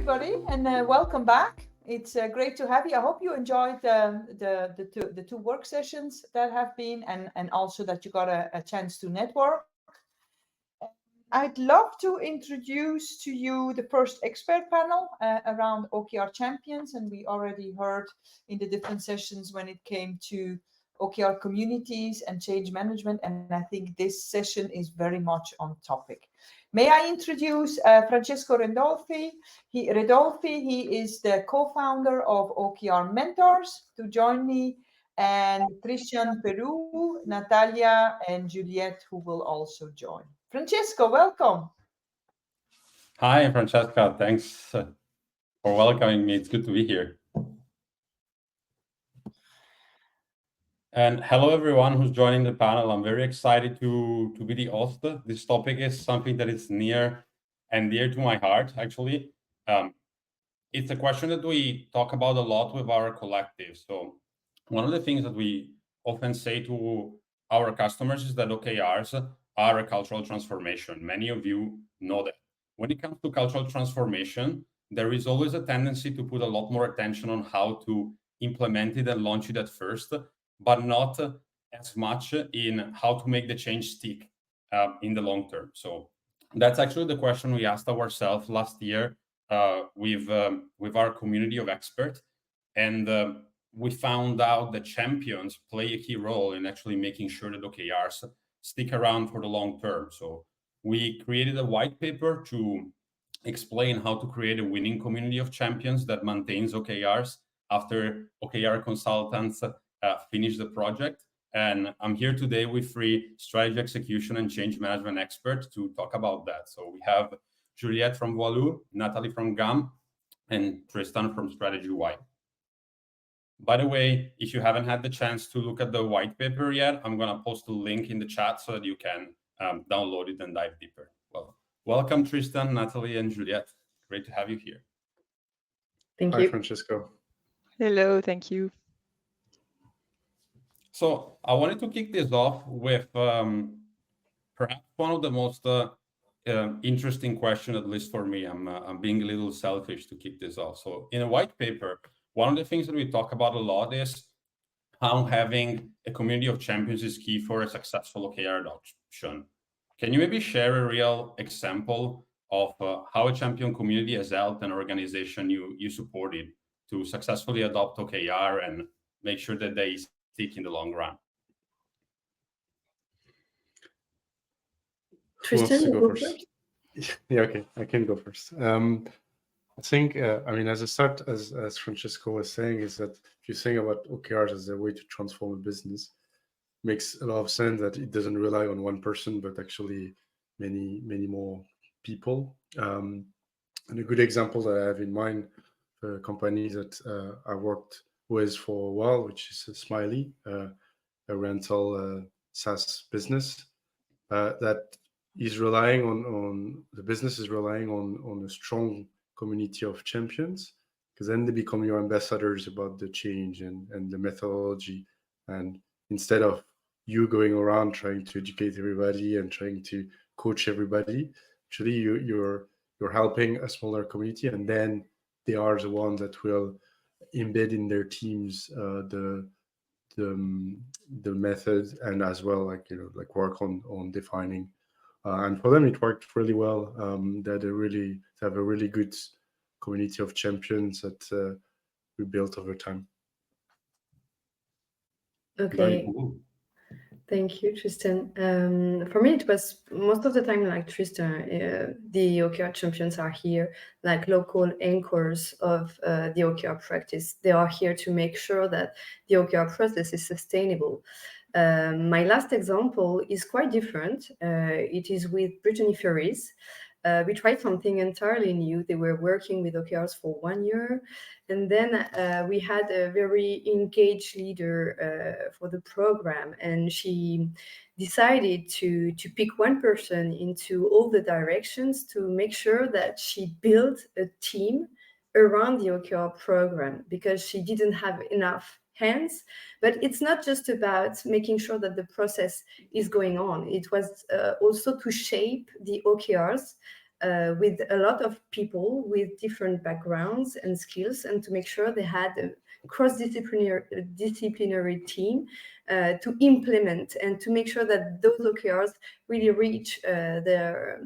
everybody, and welcome back. It's great to have you. I hope you enjoyed the two work sessions that have been, and also that you got a chance to network. I'd love to introduce to you the first expert panel around OKR champions, and we already heard in the different sessions when it came to OKR communities and change management, and I think this session is very much on topic. May I introduce Francesco Redolfi? He is the co-founder of OKRmentors to join me, and Christian Peru, Natalia, and Juliette, who will also join. Francesco, welcome. Hi, Francesca. Thanks for welcoming me. It's good to be here. And hello, everyone who's joining the panel. I'm very excited to be the host. This topic is something that is near and dear to my heart, actually. It's a question that we talk about a lot with our collective. So one of the things that we often say to our customers is that OKRs are a cultural transformation. Many of you know that. When it comes to cultural transformation, there is always a tendency to put a lot more attention on how to implement it and launch it at first, but not as much in how to make the change stick in the long term. So that's actually the question we asked ourselves last year with our community of experts, and we found out that champions play a key role in actually making sure that OKRs stick around for the long term. So we created a white paper to explain how to create a winning community of champions that maintains OKRs after OKR consultants finish the project. And I'm here today with 3 strategy execution and change management experts to talk about that. So we have Juliette from Voilou, Natalie from GAM, and Tristan from Strategy Y. By the way, if you haven't had the chance to look at the white paper yet, I'm going to post a link in the chat so that you can download it and dive deeper. Well, welcome, Tristan, Natalie, and Juliette. Great to have you here. Thank you. Hi, Francesco. Hello, thank you. So I wanted to kick this off with perhaps one of the most interesting questions, at least for me. I'm being a little selfish to kick this off. So in a white paper, one of the things that we talk about a lot is how having a community of champions is key for a successful OKR adoption. Can you maybe share a real example of how a champion community has helped an organization you supported to successfully adopt OKR and make sure that they stick in the long run? Tristan, who wants to go first? Yeah, okay, I can go first. I think, as a start, as Francesco was saying, is that if you think about OKRs as a way to transform a business, makes a lot of sense that it doesn't rely on one person, but actually many more people. And a good example that I have in mind, a company that I worked with for a while, which is Smiley, a rental SaaS business that is relying on the business is relying on a strong community of champions, because then they become your ambassadors about the change and the methodology. And instead of you going around trying to educate everybody and trying to coach everybody, actually you're helping a smaller community, and then they are the ones that will embed in their teams the method, and as well like work on defining. And for them, it worked really well. They have a really good community of champions that we built over time. Okay. Thank you, Tristan. For me, it was most of the time like Tristan. The OKR champions are here, like local anchors of the OKR practice. They are here to make sure that the OKR process is sustainable. My last example is quite different. It is with Brittany Ferries. We tried something entirely new. They were working with OKRs for 1 year. And then we had a very engaged leader for the program. And she decided to pick one person into all the directions to make sure that she built a team around the OKR program, because she didn't have enough hands. But it's not just about making sure that the process is going on. It was also to shape the OKRs with a lot of people with different backgrounds and skills, and to make sure they had a disciplinary team to implement and to make sure that those OKRs really reach their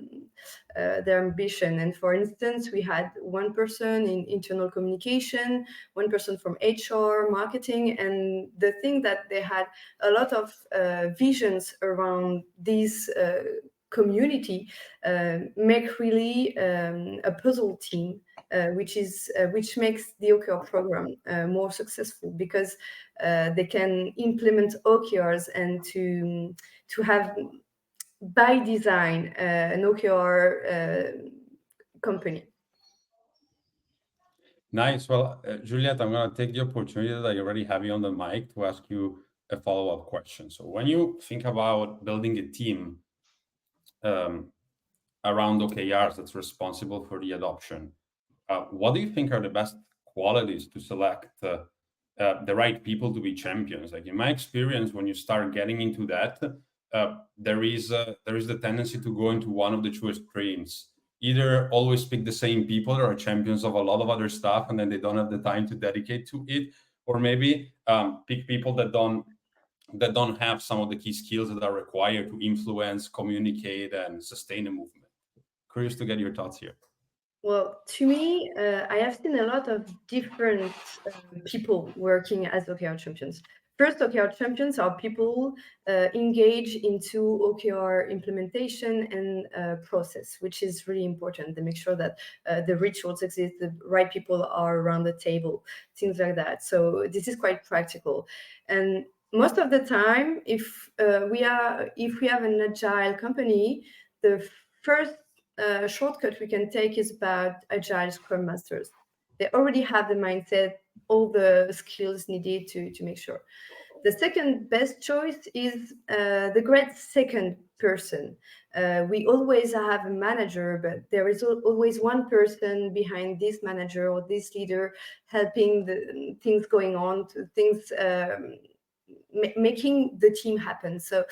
ambition. And for instance, we had one person in internal communication, one person from HR, marketing, and the thing that they had a lot of visions around this community make really a puzzle team, which makes the OKR program more successful, because they can implement OKRs and to have by design an OKR company. Nice. Well, Juliette, I'm going to take the opportunity that I already have you on the mic to ask you a follow-up question. So when you think about building a team around OKRs that's responsible for the adoption, what do you think are the best qualities to select the right people to be champions? Like in my experience, when you start getting into that, there is the tendency to go into one of the two extremes. Either always pick the same people that are champions of a lot of other stuff, and then they don't have the time to dedicate to it, or maybe pick people that don't have some of the key skills that are required to influence, communicate, and sustain a movement. Curious to get your thoughts here. Well, to me, I have seen a lot of different people working as OKR champions. First, OKR champions are people engaged into OKR implementation and process, which is really important. They make sure that the rituals exist, the right people are around the table, things like that. So this is quite practical. And most of the time, if we have an agile company, the first shortcut we can take is about agile scrum masters. They already have the mindset, all the skills needed to make sure. The second best choice is the great second person. We always have a manager, but there is always one person behind this manager or this leader helping the things going on, to things making the team happen. So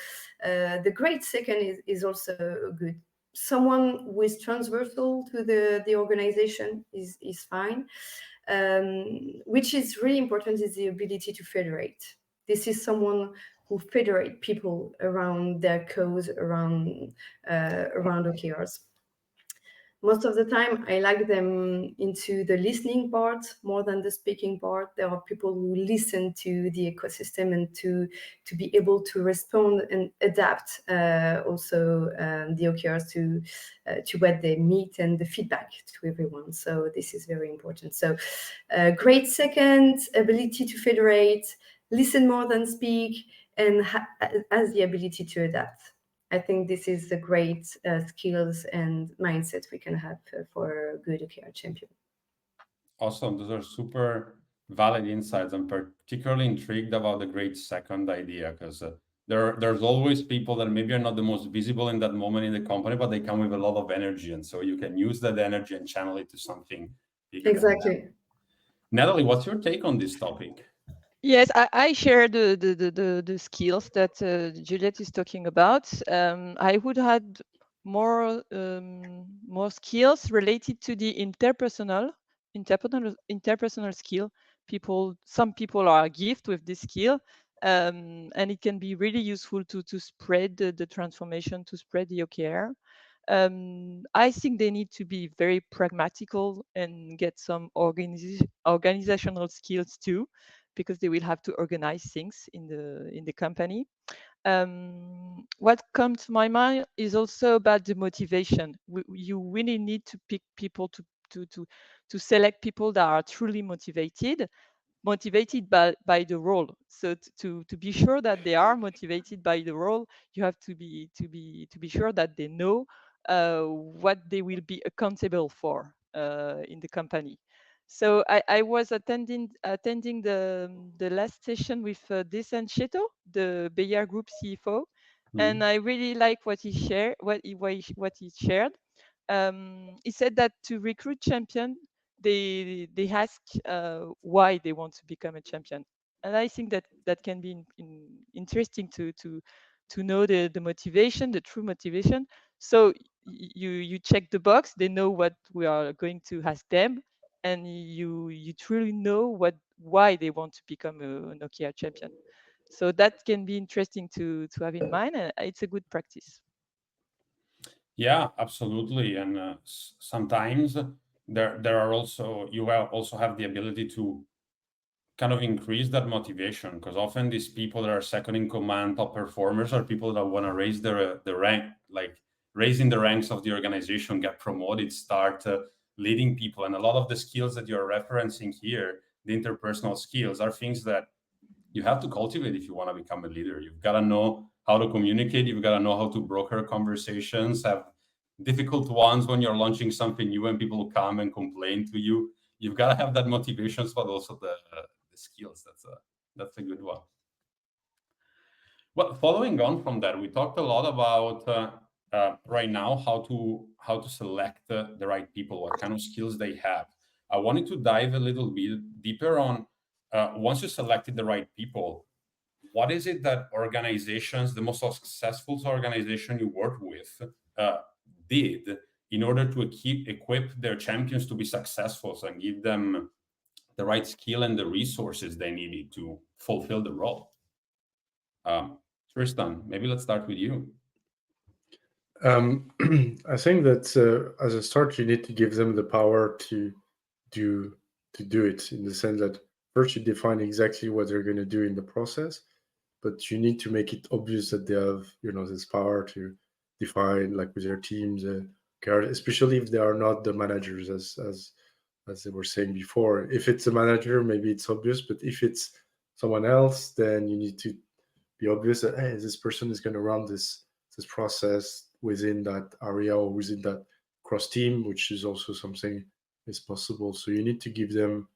the great second is also good. Someone who is transversal to the organization is fine. Which is really important is the ability to federate. This is someone who federate people around their cause, around OKRs. Most of the time, I like them into the listening part more than the speaking part. There are people who listen to the ecosystem and to be able to respond and adapt also the OKRs to what they meet and the feedback to everyone. So this is very important. So great second, ability to federate, listen more than speak, and has the ability to adapt. I think this is the great skills and mindset we can have for a good OKR champion. Awesome. Those are super valid insights. I'm particularly intrigued about the great second idea, because there's always people that maybe are not the most visible in that moment in the company, but they come with a lot of energy. And so you can use that energy and channel it to something bigger. Exactly. Natalie, what's your take on this topic? Yes, I share the skills that Juliette is talking about. I would add more skills related to the interpersonal skill. Some people are gifted with this skill, and it can be really useful to spread the transformation, to spread the OKR. I think they need to be very pragmatical and get some organizational skills too, because they will have to organize things in the company. What comes to my mind is also about the motivation. You really need to pick people to select people that are truly motivated by the role. So to be sure that they are motivated by the role, you have to be sure that they know what they will be accountable for in the company. So I was attending the last session with Desan Cheto, the Bayer Group CFO, and I really like what he shared. He shared. He said that to recruit champion, they ask why they want to become a champion, and I think that can be interesting to know the motivation, the true motivation. So you check the box. They know what we are going to ask them, and you truly know why they want to become an OKR champion. So that can be interesting to have in mind, and it's a good practice. Yeah, absolutely. And sometimes there are also, you will also have the ability to kind of increase that motivation, because often these people that are second in command, top performers, are people that want to raise the rank, like raising the ranks of the organization, get promoted, start leading people. And a lot of the skills that you're referencing here, the interpersonal skills, are things that you have to cultivate if you want to become a leader. You've got to know how to communicate. You've got to know how to broker conversations, have difficult ones when you're launching something new and people come and complain to you. You've got to have that motivations, but also the skills. That's a good one. Well, following on from that, we talked a lot about right now how to select the right people, what kind of skills they have. I wanted to dive a little bit deeper on once you selected the right people, what is it that organizations, the most successful organization you work with, did in order to equip their champions to be successful and give them the right skill and the resources they needed to fulfill the role? Tristan, maybe let's start with you. I think that as a start, you need to give them the power to do it, in the sense that first you define exactly what they're going to do in the process, but you need to make it obvious that they have, this power to define, like with their teams, especially if they are not the managers, as they were saying before. If it's a manager, maybe it's obvious, but if it's someone else, then you need to be obvious that, hey, this person is going to run this process within that area or within that cross team, which is also something is possible. So you need to give them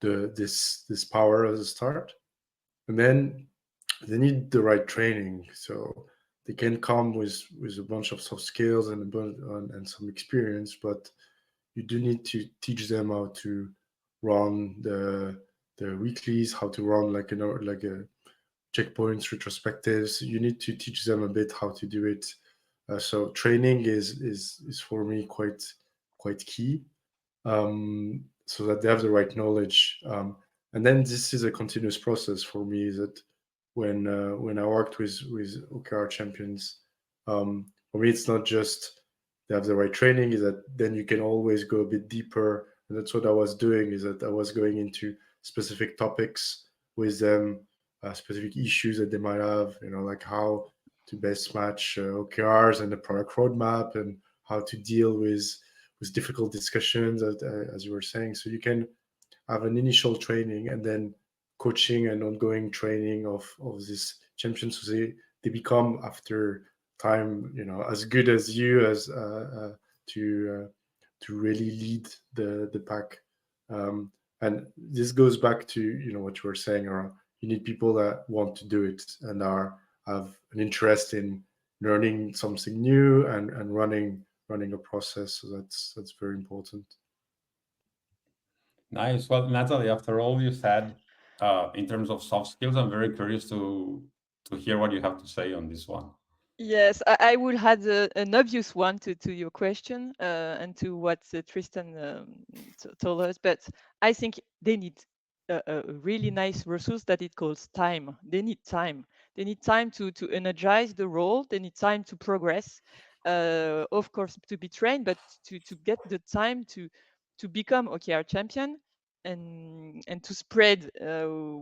this power as a start, and then they need the right training. So they can come with a bunch of soft skills and some experience, but you do need to teach them how to run the weeklies, how to run like a checkpoints, retrospectives. You need to teach them a bit how to do it. So training is for me quite key, so that they have the right knowledge. And then this is a continuous process for me. That when I worked with OKR champions, for me it's not just they have the right training. Is that then you can always go a bit deeper, and that's what I was doing. Is that I was going into specific topics with them, specific issues that they might have, like how to best match OKRs and the product roadmap, and how to deal with difficult discussions, as you were saying. So you can have an initial training and then coaching and ongoing training of these champions, so they become after time, as good as you as to really lead the pack. And this goes back to what you were saying around, you need people that want to do it and have an interest in learning something new and running a process. So that's very important. Nice. Well, Natalie, after all you said in terms of soft skills, I'm very curious to hear what you have to say on this one. Yes, I will add an obvious one to your question and to what Tristan told us, but I think they need a really nice resource that it calls time. They need time. They need time to energize the role. They need time to progress. Of course, to be trained, but to get the time to become OKR champion and to spread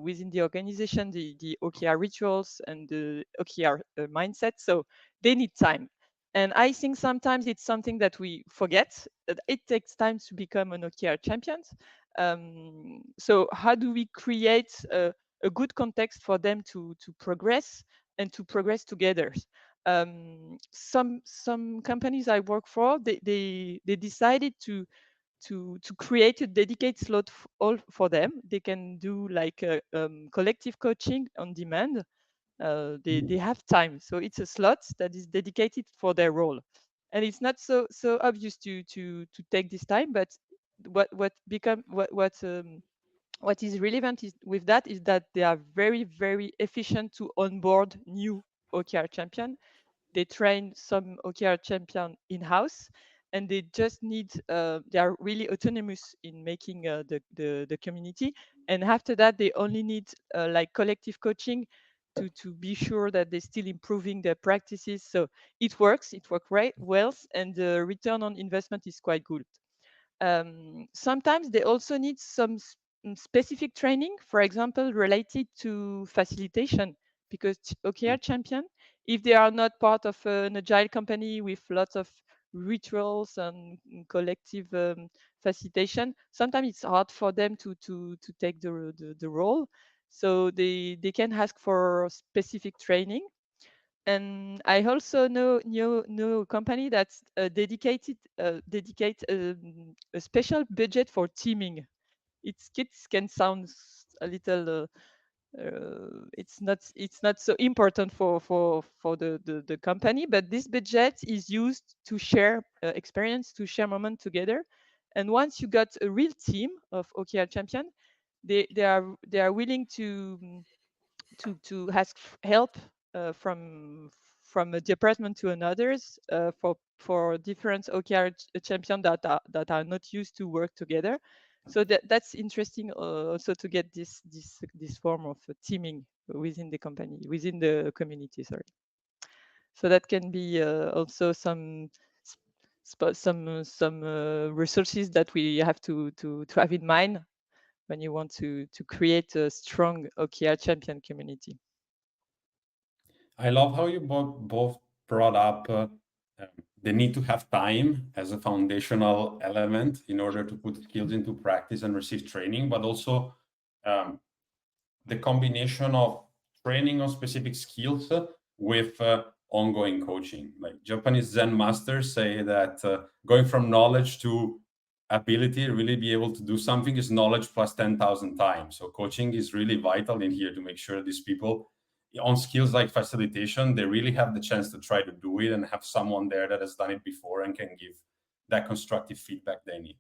within the organization the OKR rituals and the OKR mindset. So they need time. And I think sometimes it's something that we forget, that it takes time to become an OKR champion. So how do we create a good context for them to progress and to progress together? Some companies I work for, they decided to create a dedicated slot all for them. They can do like a collective coaching on demand. They have time, so it's a slot that is dedicated for their role, and it's not so obvious to take this time. But what is relevant with that is that they are very efficient to onboard new OKR champion they train some OKR champion in-house, and they just need they are really autonomous in making the community. And after that, they only need like collective coaching to be sure that they're still improving their practices. So it works right well, and the return on investment is quite good. Sometimes they also need some specific training, for example, related to facilitation, because OKR champion, if they are not part of an agile company with lots of rituals and collective facilitation, sometimes it's hard for them to take the role. So they can ask for specific training. And I also know a company that's dedicate a special budget for teaming. It can sound a little it's not so important for the company, but this budget is used to share experience, to share moment together. And once you got a real team of OKR champion, they are willing to ask help from a department to another's for different OKR champion that are not used to work together. So that's interesting also to get this form of teaming within the company, within the community. Sorry. So that can be also some resources that we have to have in mind when you want to create a strong OKR champion community. I love how you both brought up the need to have time as a foundational element in order to put skills into practice and receive training, but also the combination of training on specific skills with ongoing coaching. Like Japanese Zen masters say that going from knowledge to ability, really be able to do something, is knowledge plus 10,000 times. So coaching is really vital in here to make sure these people on skills like facilitation, they really have the chance to try to do it and have someone there that has done it before and can give that constructive feedback they need.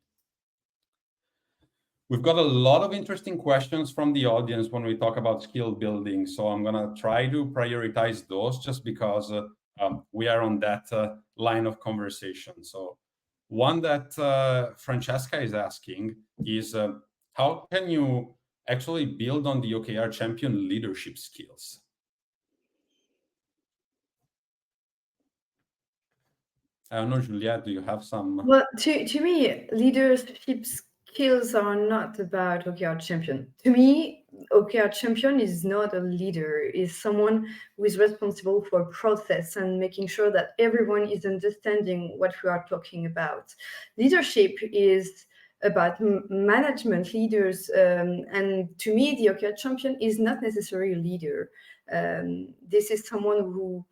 We've got a lot of interesting questions from the audience when we talk about skill building. So I'm going to try to prioritize those just because we are on that line of conversation. So one that Francesca is asking is, how can you actually build on the OKR champion leadership skills? I don't know, Juliette, do you have some? Well, to me, leadership skills are not about OKR champion. To me, OKR champion is not a leader, is someone who is responsible for process and making sure that everyone is understanding what we are talking about. Leadership is about management leaders, and to me, the OKR champion is not necessarily a leader. This is someone who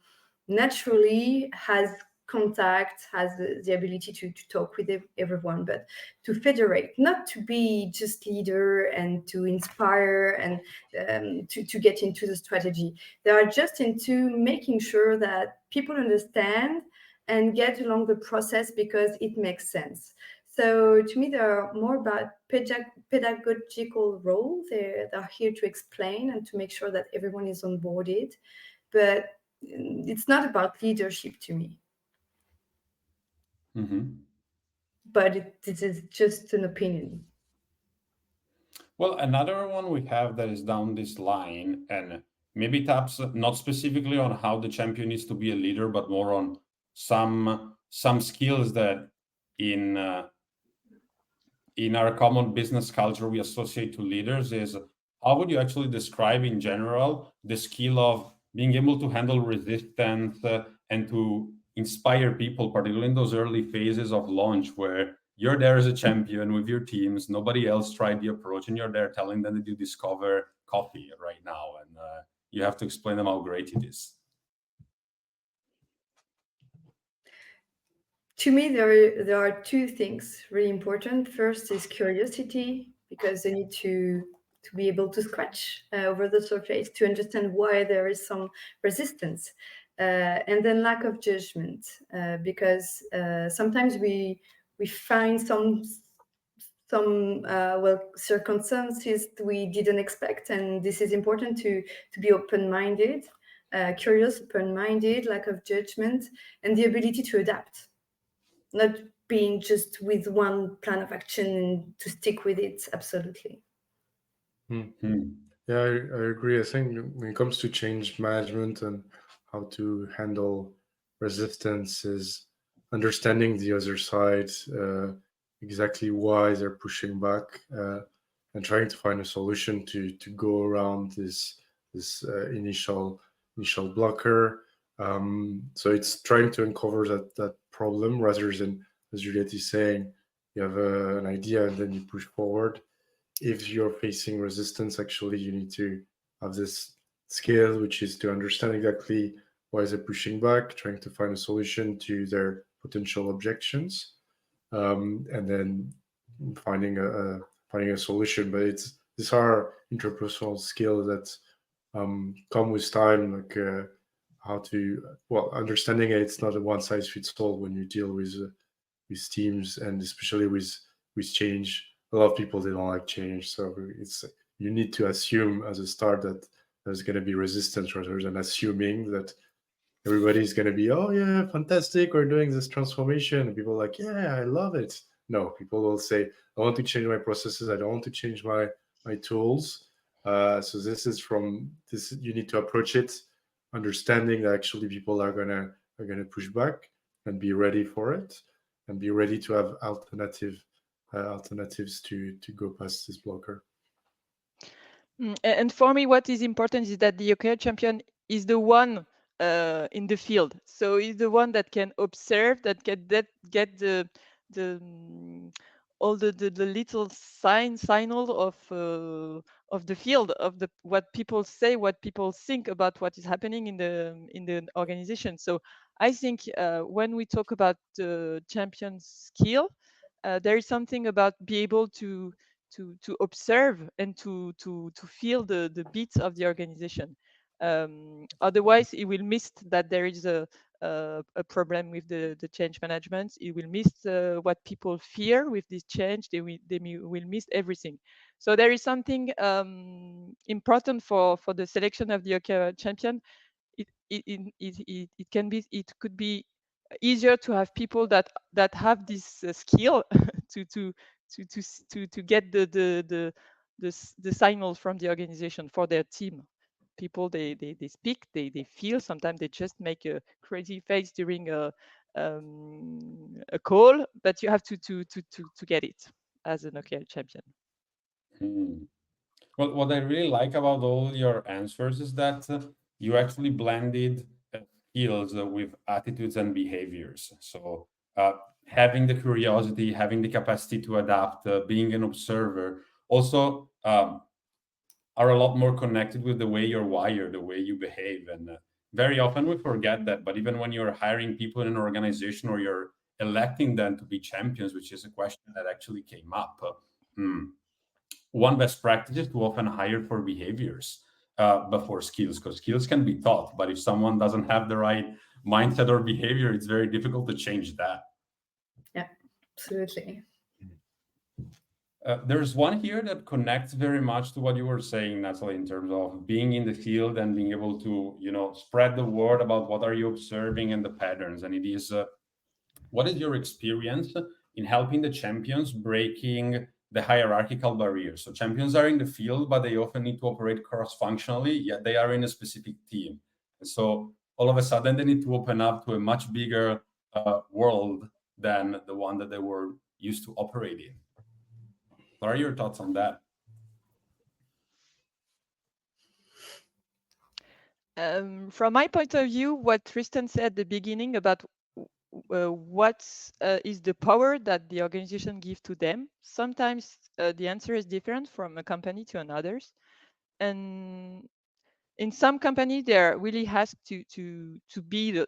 naturally has contact, has the ability to talk with everyone, but to federate, not to be just leader and to inspire and to get into the strategy. They are just into making sure that people understand and get along the process because it makes sense. So to me, they're more about pedagogical role. They're here to explain and to make sure that everyone is onboarded, but it's not about leadership to me. Mm-hmm. But this is just an opinion. Well, another one we have that is down this line and maybe taps not specifically on how the champion needs to be a leader, but more on some skills that in our common business culture we associate to leaders is, how would you actually describe in general the skill of being able to handle resistance and to inspire people, particularly in those early phases of launch where you're there as a champion with your teams, nobody else tried the approach, and you're there telling them that you discover coffee right now, and you have to explain them how great it is. To me, there are two things really important. First is curiosity, because they need to be able to scratch over the surface to understand why there is some resistance. And then lack of judgment, because sometimes we find some circumstances we didn't expect, and this is important to be open-minded curious, open-minded, lack of judgment, and the ability to adapt, not being just with one plan of action and to stick with it. Absolutely. Yeah, I agree. I think when it comes to change management and how to handle resistance is understanding the other side, exactly why they're pushing back, and trying to find a solution to go around this initial blocker. So it's trying to uncover that problem rather than, as Juliette is saying, you have an idea and then you push forward. If you're facing resistance, actually you need to have this skill, which is to understand exactly why they're pushing back, trying to find a solution to their potential objections, and then finding a solution. But these are interpersonal skills that come with time, like how to understanding it's not a one size fits all when you deal with teams, and especially with change. A lot of people, they don't like change, so it's you need to assume as a start that there's going to be resistance rather than assuming that everybody's going to be, oh yeah, fantastic, we're doing this transformation, and people are like, yeah, I love it. No, people will say, I want to change my processes, I don't want to change my tools. So this is from this, you need to approach it understanding that actually people are gonna push back, and be ready for it, and be ready to have alternatives to go past this blocker. And for me, what is important is that the OKR champion is the one in the field. So he's the one that can observe, that get all the little signal of the field, of the what people say, what people think about what is happening in the organization. So I think when we talk about the champion skill, there is something about be able to observe and to feel the beats of the organization. Otherwise, it will miss that there is a problem with the change management. It will miss what people fear with this change. They will miss everything. So there is something important for the selection of the OKR champion. It could be easier to have people that have this skill to get the signal from the organization for their team. People they speak, they feel. Sometimes they just make a crazy face during a call, but you have to get it as an OKR champion. Well, what I really like about all your answers is that you actually blended skills with attitudes and behaviors. So having the curiosity, having the capacity to adapt, being an observer, also are a lot more connected with the way you're wired, the way you behave. And very often we forget that. But even when you're hiring people in an organization or you're electing them to be champions, which is a question that actually came up, one best practice is to often hire for behaviors before skills, because skills can be taught. But if someone doesn't have the right mindset or behavior, it's very difficult to change that. Yeah, absolutely. There's one here that connects very much to what you were saying, Natalie, in terms of being in the field and being able to, spread the word about what are you observing and the patterns. And it is, what is your experience in helping the champions breaking the hierarchical barriers? So champions are in the field, but they often need to operate cross-functionally, yet they are in a specific team. And so all of a sudden they need to open up to a much bigger world than the one that they were used to operate in. What are your thoughts on that? From my point of view, what Tristan said at the beginning about what is the power that the organization gives to them, sometimes the answer is different from a company to another. And in some companies, there really has to be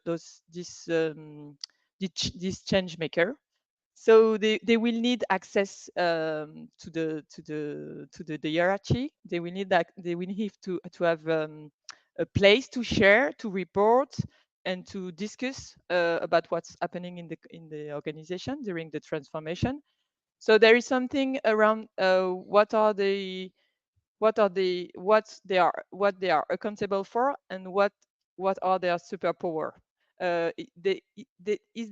this change maker. So they will need access to the hierarchy. They will need that. They will need to have a place to share, to report, and to discuss about what's happening in the organization during the transformation. So there is something around what they are accountable for, and what what are their superpower? Is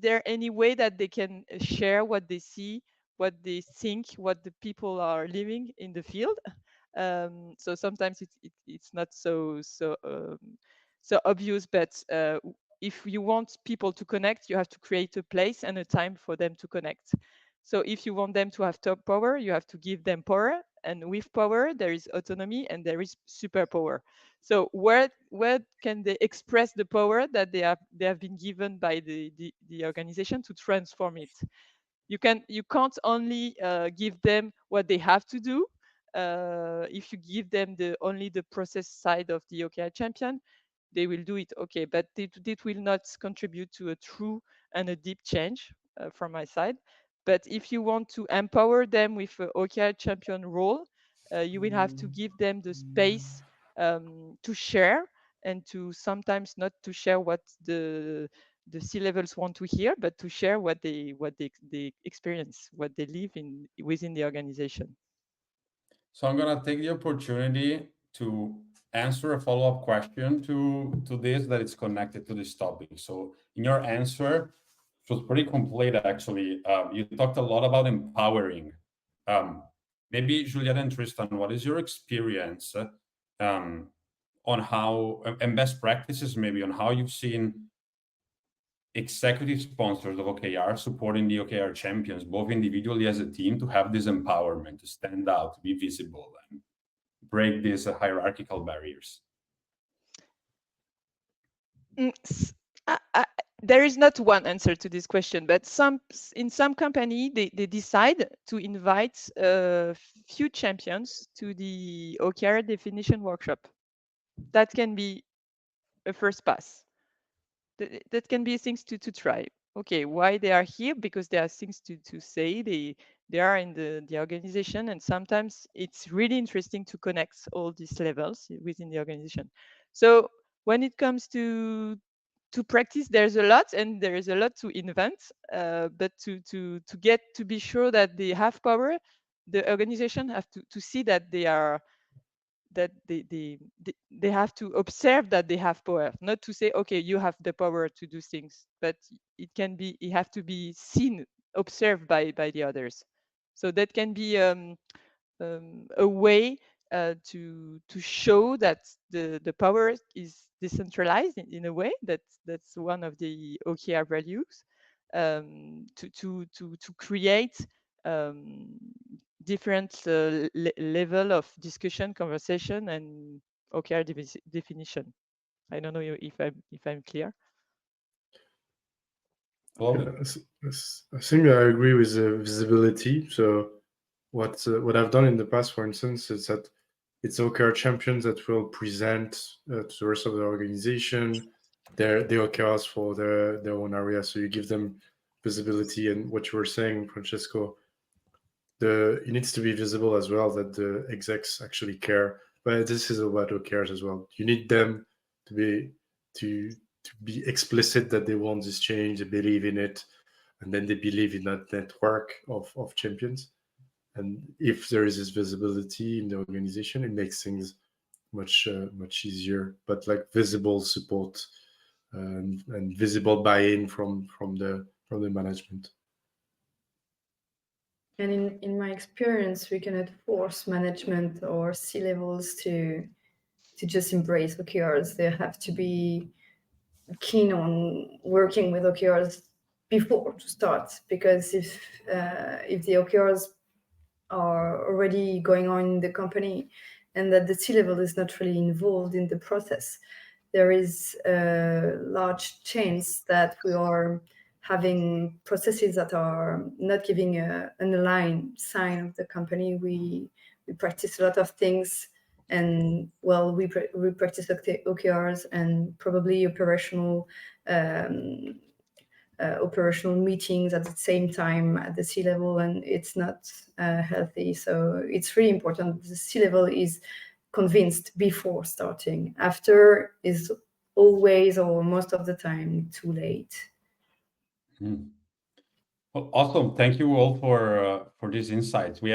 there any way that they can share what they see, what they think, what the people are living in the field? So sometimes it's not so obvious, but if you want people to connect, you have to create a place and a time for them to connect. So if you want them to have top power, you have to give them power, and with power there is autonomy and there is superpower. So where can they express the power that they have been given by the organization to transform it? You can't only give them what they have to do. If you give them only the process side of the OKR champion, they will do it, okay, but it will not contribute to a true and a deep change from my side. But if you want to empower them with an OKR champion role, you will have to give them the space to share, and to sometimes not to share what the C-levels want to hear, but to share what they experience, what they live in within the organization. So I'm gonna take the opportunity to answer a follow-up question to this that is connected to this topic. So in your answer, which was pretty complete actually, you talked a lot about empowering. Maybe Juliette and Tristan, what is your experience on how, and best practices maybe, on how you've seen executive sponsors of OKR supporting the OKR champions, both individually as a team, to have this empowerment, to stand out, to be visible, and break these hierarchical barriers? There is not one answer to this question, but in some company they decide to invite few champions to the OKR definition workshop. That can be a first pass. That can be things to try. Okay, why they are here? Because there are things to say. They are in the organization, and sometimes it's really interesting to connect all these levels within the organization. So when it comes to practice, there's a lot, and there is a lot to invent. But to get to be sure that they have power, the organization have to see that they are, that they have to observe that they have power, not to say, okay, you have the power to do things, but it have to be seen, observed by the others. So that can be a way to show that the power is decentralized in a way. That's one of the OKR values, to create different level of discussion, conversation, and OKR definition. I don't know if I'm clear. Well, I think I agree with the visibility. So what I've done in the past, for instance, is that it's OKR champions that will present to the rest of the organization the OKRs for their own area. So you give them visibility, and what you were saying, Francesco, it needs to be visible as well, that the execs actually care. But this is about OKRs as well. You need them to be explicit that they want this change, they believe in it, and then they believe in that network of champions. And if there is this visibility in the organization, it makes things much easier. But like visible support and visible buy-in from the management. And in my experience, we cannot force management or C-levels to just embrace OKRs. They have to be keen on working with OKRs before to start, because if the OKRs are already going on in the company and that the C-level is not really involved in the process, there is a large chance that we are having processes that are not giving an aligned sign of the company. We practice a lot of things, and well, we practice OKRs and probably operational meetings at the same time at the C-level, and it's not healthy. So it's really important the C-level is convinced before starting. After is always, or most of the time, too late. Well, awesome. Thank you all for these insights. We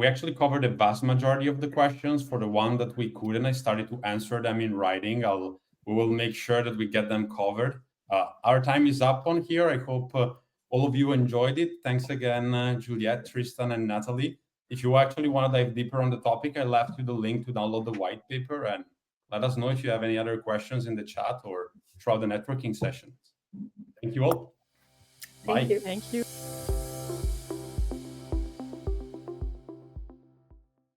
actually covered the vast majority of the questions. For the one that we couldn't, I started to answer them in writing. I'll we will make sure that we get them covered. Our time is up on here. I hope all of you enjoyed it. Thanks again, Juliette, Tristan, and Natalie. If you actually want to dive deeper on the topic, I left you the link to download the white paper, and let us know if you have any other questions in the chat or throughout the networking sessions. Thank you all. Bye. Thank you. Thank you.